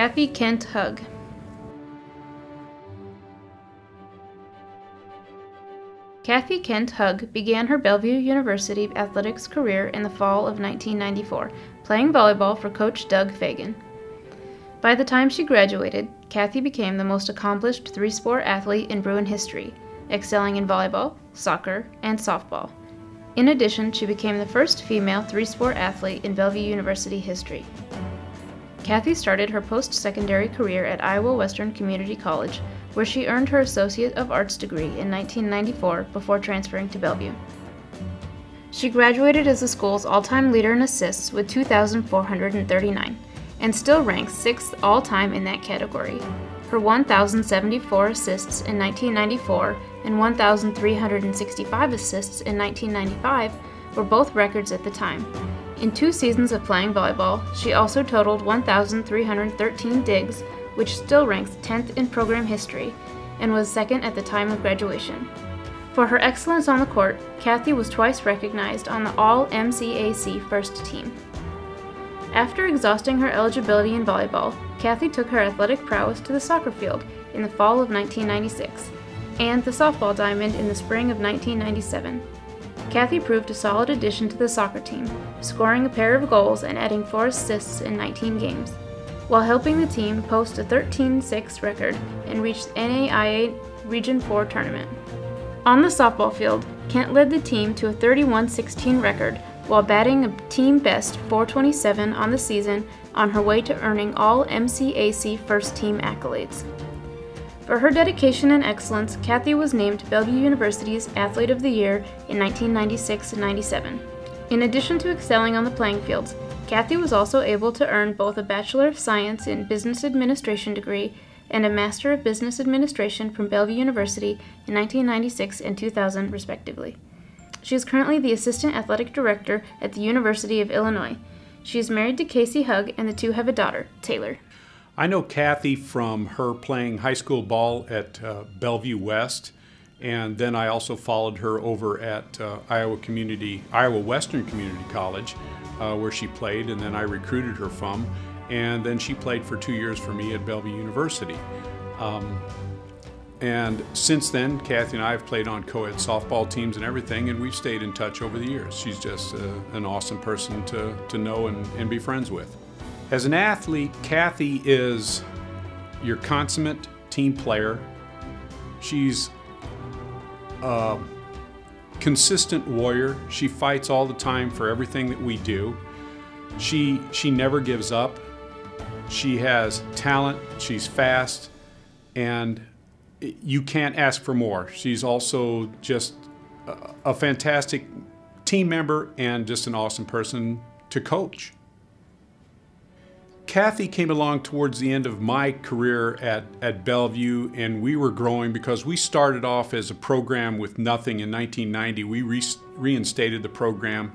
Kathy Kent Hug. Kathy Kent Hug began her Bellevue University athletics career in the fall of 1994, playing volleyball for Coach Doug Fagan. By the time she graduated, Kathy became the most accomplished three-sport athlete in Bruin history, excelling in volleyball, soccer, and softball. In addition, she became the first female three-sport athlete in Bellevue University history. Kathy started her post-secondary career at Iowa Western Community College, where she earned her Associate of Arts degree in 1994 before transferring to Bellevue. She graduated as the school's all-time leader in assists with 2,439, and still ranks 6th all-time in that category. Her 1,074 assists in 1994 and 1,365 assists in 1995 were both records at the time. In 2 seasons of playing volleyball, she also totaled 1,313 digs, which still ranks 10th in program history, and was 2nd at the time of graduation. For her excellence on the court, Kathy was twice recognized on the All-MCAC first team. After exhausting her eligibility in volleyball, Kathy took her athletic prowess to the soccer field in the fall of 1996, and the softball diamond in the spring of 1997. Kathy proved a solid addition to the soccer team, scoring a pair of goals and adding 4 assists in 19 games, while helping the team post a 13-6 record and reach the NAIA Region 4 tournament. On the softball field, Kent led the team to a 31-16 record while batting a team best .427 on the season on her way to earning all MCAC first team accolades. For her dedication and excellence, Kathy was named Bellevue University's Athlete of the Year in 1996 and 97. In addition to excelling on the playing fields, Kathy was also able to earn both a Bachelor of Science in Business Administration degree and a Master of Business Administration from Bellevue University in 1996 and 2000, respectively. She is currently the Assistant Athletic Director at the University of Illinois. She is married to Casey Hug, and the two have a daughter, Taylor. I know Kathy from her playing high school ball at Bellevue West, and then I also followed her over at Iowa Western Community College, where she played, and then I recruited her from, and then she played for 2 years for me at Bellevue University. And since then, Kathy and I have played on co-ed softball teams and everything, and we've stayed in touch over the years. She's just an awesome person to know and be friends with. As an athlete, Kathy is your consummate team player. She's a consistent warrior. She fights all the time for everything that we do. She never gives up. She has talent, she's fast, and you can't ask for more. She's also just a fantastic team member and just an awesome person to coach. Kathy came along towards the end of my career at Bellevue, and we were growing because we started off as a program with nothing in 1990. We reinstated the program,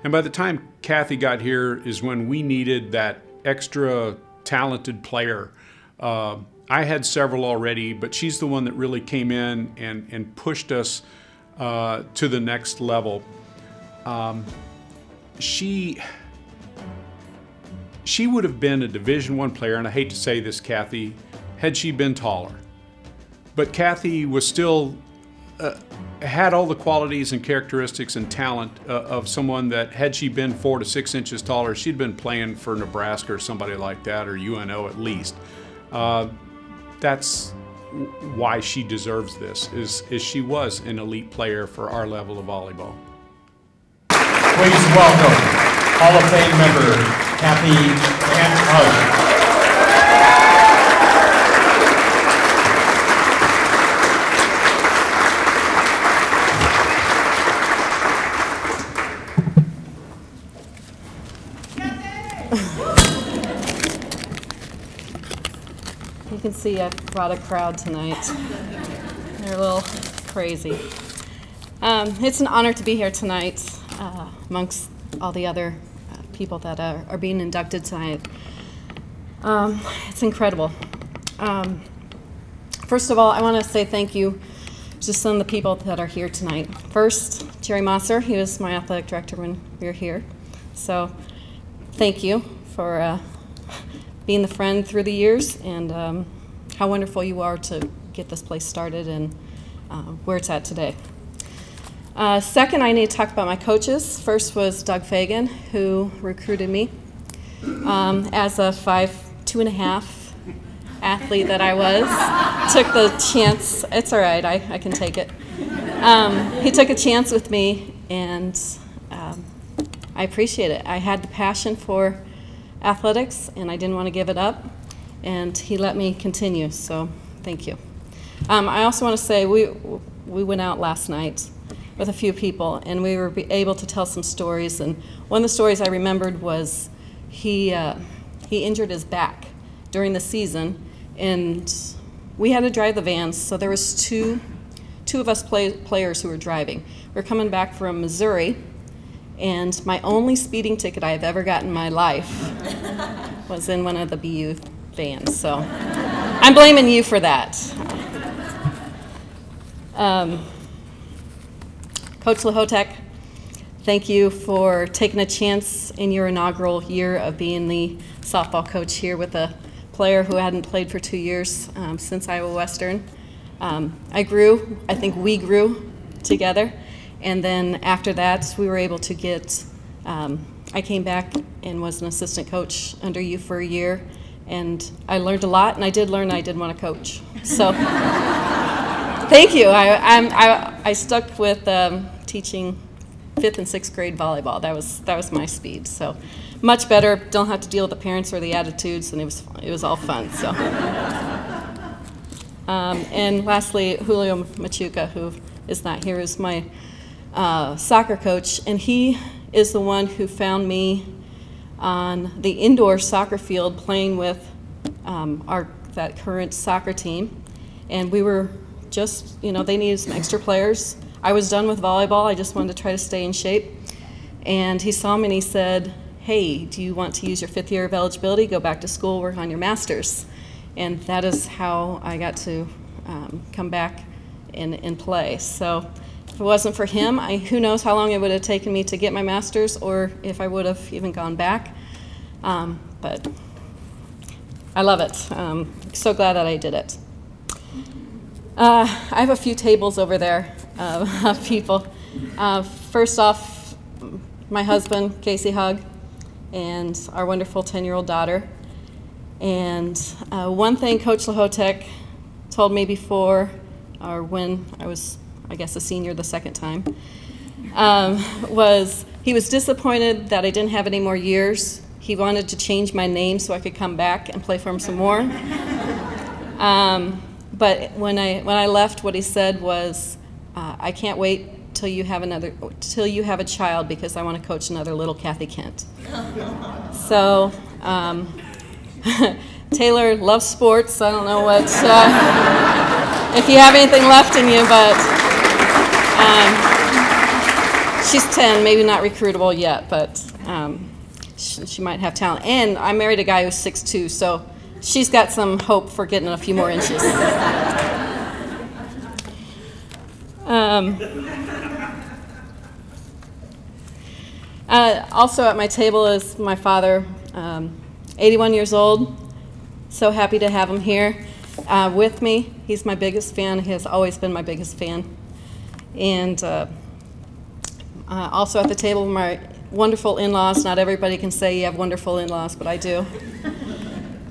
and by the time Kathy got here is when we needed that extra talented player. I had several already, but she's the one that really came in and pushed us to the next level. She would have been a Division I player, and I hate to say this, Kathy, had she been taller. But Kathy was still, had all the qualities and characteristics and talent of someone that, had she been 4 to 6 inches taller, she'd been playing for Nebraska or somebody like that, or UNO at least. That's why she deserves this, is she was an elite player for our level of volleyball. Please welcome Hall of Fame member Kathy Kent Hug. You can see I brought a crowd tonight. They're a little crazy. It's an honor to be here tonight amongst all the other people that are being inducted tonight. It's incredible. First of all, I want to say thank you to some of the people that are here tonight. First, Jerry Mosser. He was my athletic director when we were here. So thank you for being the friend through the years, and how wonderful you are to get this place started and where it's at today. Second, I need to talk about my coaches. First was Doug Fagan, who recruited me as a 5'2½" athlete that I was. Took the chance. It's all right. I can take it. He took a chance with me, and I appreciate it. I had the passion for athletics, and I didn't want to give it up, and he let me continue, so thank you. I also want to say we went out last night with a few people, and we were able to tell some stories, and one of the stories I remembered was he injured his back during the season, and we had to drive the vans, so there was two of us players who were driving. We were coming back from Missouri, and my only speeding ticket I've ever gotten in my life was in one of the BU vans, so I'm blaming you for that. Coach Lahotek, thank you for taking a chance in your inaugural year of being the softball coach here with a player who hadn't played for 2 years since Iowa Western. I think we grew together, and then after that we were able to get, I came back and was an assistant coach under you for a year, and I learned a lot, and I did learn I did want to coach. So thank you. I stuck with teaching 5th and 6th grade volleyball. That was my speed. So much better. Don't have to deal with the parents or the attitudes, and it was all fun. So. And lastly, Julio Machuca, who is not here, is my soccer coach, and he is the one who found me on the indoor soccer field playing with that current soccer team, and we were just, they needed some extra players. I was done with volleyball. I just wanted to try to stay in shape, and he saw me and he said, "Hey, do you want to use your 5th year of eligibility, go back to school, work on your master's?" And that is how I got to come back and play. So if it wasn't for him, who knows how long it would have taken me to get my master's, or if I would have even gone back. But I love it. So glad that I did it. I have a few tables over there of people. First off, my husband, Casey Hugg, and our wonderful 10-year-old daughter. And one thing Coach Lahotek told me before, or when I was, I guess, a senior the second time, was he was disappointed that I didn't have any more years. He wanted to change my name so I could come back and play for him some more. But when I left, what he said was, "I can't wait till you have a child, because I want to coach another little Kathy Kent." So. Taylor loves sports. I don't know what if you have anything left in you, but she's 10, maybe not recruitable yet, but she might have talent. And I married a guy who's 6'2", so she's got some hope for getting a few more inches. Also at my table is my father. 81 years old, so happy to have him here with me. He's my biggest fan. He has always been my biggest fan. And also at the table, my wonderful in-laws. Not everybody can say you have wonderful in-laws, but I do.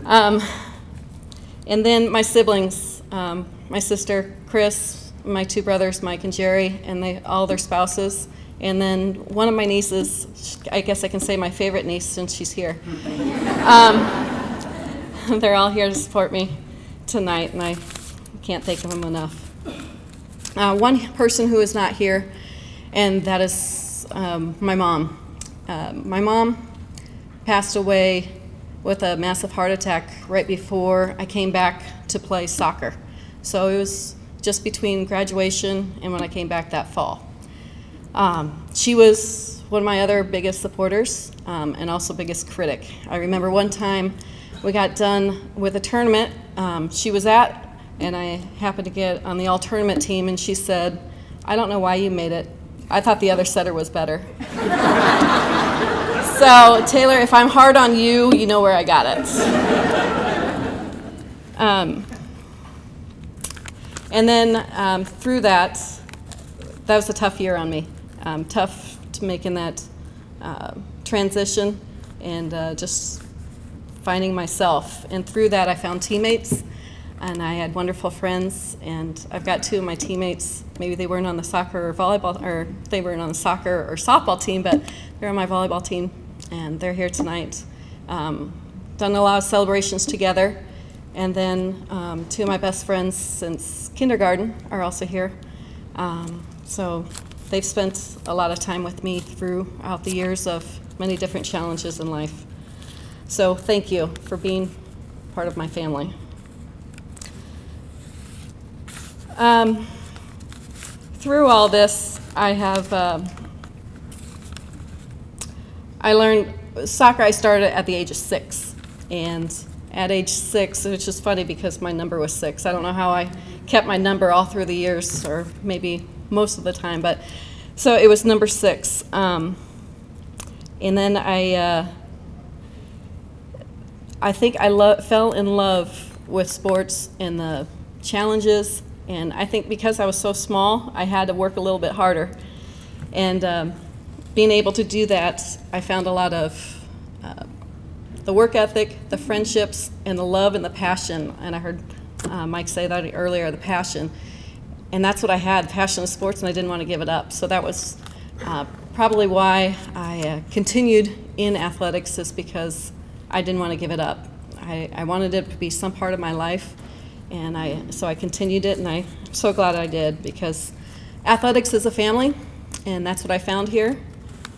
And then my siblings, my sister Chris, my 2 brothers Mike and Jerry, and all their spouses. And then one of my nieces, I guess I can say my favorite niece since she's here. They're all here to support me tonight, and I can't thank them enough. One person who is not here, and that is my mom. My mom passed away with a massive heart attack right before I came back to play soccer. So it was just between graduation and when I came back that fall. She was one of my other biggest supporters and also biggest critic. I remember one time we got done with a tournament she was at, and I happened to get on the all-tournament team, and she said, "I don't know why you made it. I thought the other setter was better." So, Taylor, if I'm hard on you, you know where I got it. And then through that was a tough year on me. Tough to making that transition and just finding myself. And through that, I found teammates, and I had wonderful friends. And I've got two of my teammates. Maybe they weren't on the soccer or volleyball, or they weren't on the soccer or softball team, but they're on my volleyball team, and they're here tonight. Done a lot of celebrations together. And then two of my best friends since kindergarten are also here. So they've spent a lot of time with me throughout the years of many different challenges in life. So thank you for being part of my family. Through all this, I have I learned soccer. I started at the age of 6, and at age 6, which is funny because my number was 6. I don't know how I kept my number all through the years, or maybe most of the time, but so it was number 6. And then I think I fell in love with sports and the challenges, and I think because I was so small, I had to work a little bit harder. And being able to do that, I found a lot of the work ethic, the friendships, and the love and the passion. And I heard Mike say that earlier, the passion. And that's what I had, passion in sports, and I didn't want to give it up. So that was probably why I continued in athletics, is because I didn't want to give it up. I wanted it to be some part of my life, and so I continued it, and I'm so glad I did, because athletics is a family, and that's what I found here.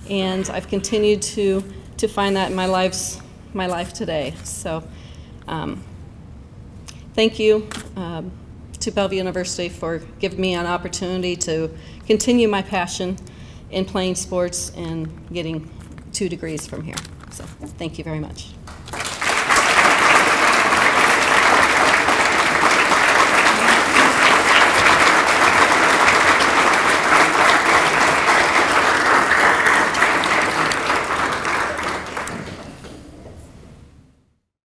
And I've continued to find that in my life today. So thank you to Bellevue University for giving me an opportunity to continue my passion in playing sports and getting 2 degrees from here. So thank you very much.